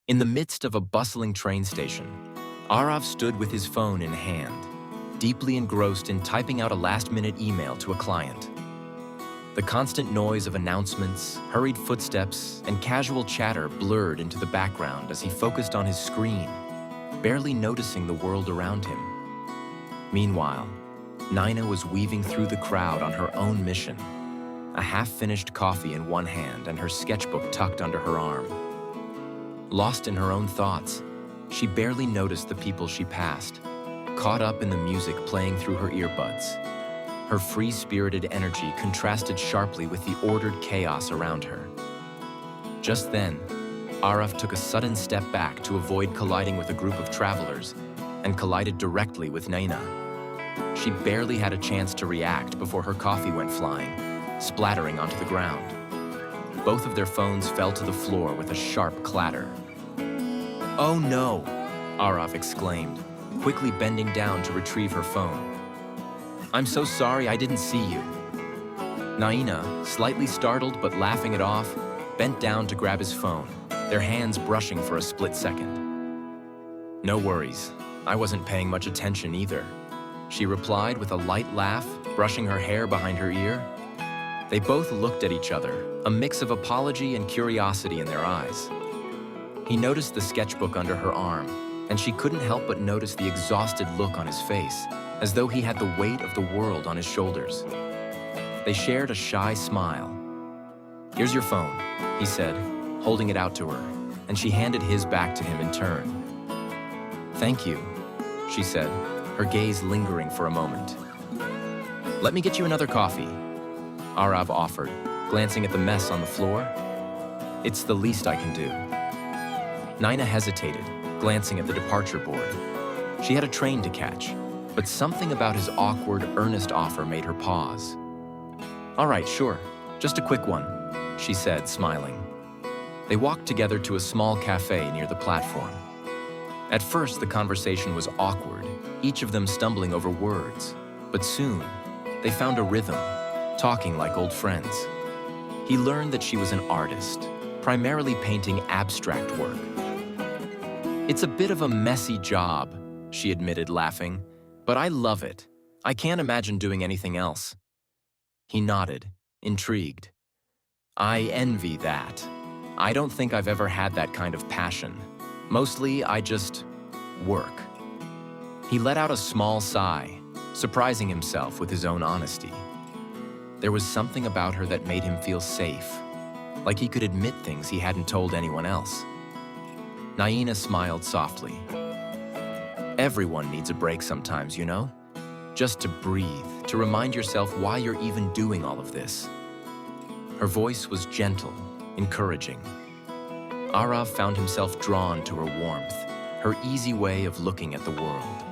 In the midst of a bustling train station, Arav stood with his phone in hand, deeply engrossed in typing out a last-minute email to a client. The constant noise of announcements, hurried footsteps, and casual chatter blurred into the background as he focused on his screen, barely noticing the world around him. Meanwhile, Nina was weaving through the crowd on her own mission, a half-finished coffee in one hand and her sketchbook tucked under her arm. Lost in her own thoughts, she barely noticed the people she passed, caught up in the music playing through her earbuds. Her free-spirited energy contrasted sharply with the ordered chaos around her. Just then, Arav took a sudden step back to avoid colliding with a group of travelers and collided directly with Nina. She barely had a chance to react before her coffee went flying, splattering onto the ground. Both of their phones fell to the floor with a sharp clatter. "Oh no!" Arav exclaimed, quickly bending down to retrieve her phone. "I'm so sorry, I didn't see you." Naina, slightly startled but laughing it off, bent down to grab his phone, their hands brushing for a split second. "No worries, I wasn't paying much attention either," she replied with a light laugh, brushing her hair behind her ear. They both looked at each other, a mix of apology and curiosity in their eyes. He noticed the sketchbook under her arm, and she couldn't help but notice the exhausted look on his face, as though he had the weight of the world on his shoulders. They shared a shy smile. "Here's your phone," he said, holding it out to her, and she handed his back to him in turn. "Thank you," she said, her gaze lingering for a moment. "Let me get you another coffee," Arav offered, glancing at the mess on the floor. "It's the least I can do." Nina hesitated, glancing at the departure board. She had a train to catch, but something about his awkward, earnest offer made her pause. "All right, sure, just a quick one," she said, smiling. They walked together to a small cafe near the platform. At first, the conversation was awkward, each of them stumbling over words, but soon, they found a rhythm, talking like old friends. He learned that she was an artist, primarily painting abstract work. "It's a bit of a messy job," she admitted, laughing, "but I love it. I can't imagine doing anything else." He nodded, intrigued. "I envy that. I don't think I've ever had that kind of passion. Mostly, I just work." He let out a small sigh, surprising himself with his own honesty. There was something about her that made him feel safe, like he could admit things he hadn't told anyone else. Naina smiled softly. "Everyone needs a break sometimes, you know? Just to breathe, to remind yourself why you're even doing all of this." Her voice was gentle, encouraging. Arav found himself drawn to her warmth, her easy way of looking at the world.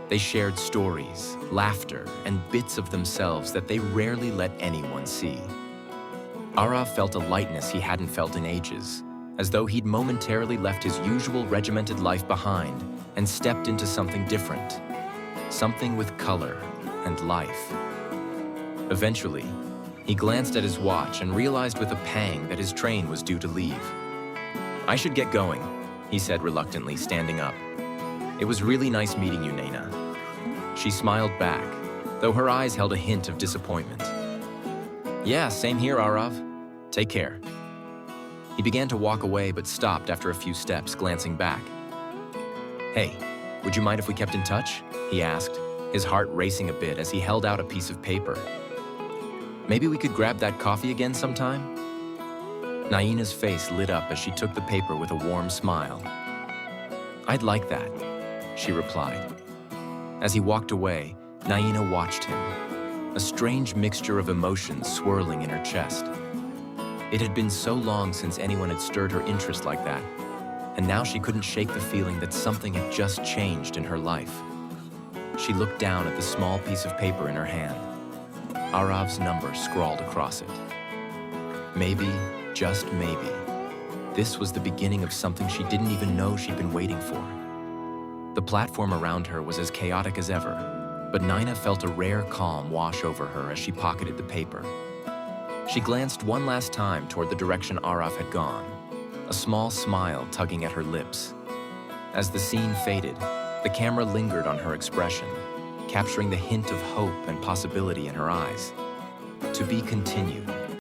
They shared stories, laughter, and bits of themselves that they rarely let anyone see. Arav felt a lightness he hadn't felt in ages, as though he'd momentarily left his usual regimented life behind and stepped into something different, something with color and life. Eventually, he glanced at his watch and realized with a pang that his train was due to leave. "I should get going," he said reluctantly, standing up. "It was really nice meeting you, Naina." She smiled back, though her eyes held a hint of disappointment. "Yeah, same here, Arav. Take care." He began to walk away but stopped after a few steps, glancing back. "Hey, would you mind if we kept in touch?" he asked, his heart racing a bit as he held out a piece of paper. "Maybe we could grab that coffee again sometime?" Naina's face lit up as she took the paper with a warm smile. "I'd like that," she replied. As he walked away, Naina watched him, a strange mixture of emotions swirling in her chest. It had been so long since anyone had stirred her interest like that, and now she couldn't shake the feeling that something had just changed in her life. She looked down at the small piece of paper in her hand. Arav's number scrawled across it. Maybe, just maybe, this was the beginning of something she didn't even know she'd been waiting for. The platform around her was as chaotic as ever, but Naina felt a rare calm wash over her as she pocketed the paper. She glanced one last time toward the direction Arav had gone, a small smile tugging at her lips. As the scene faded, the camera lingered on her expression, capturing the hint of hope and possibility in her eyes. To be continued.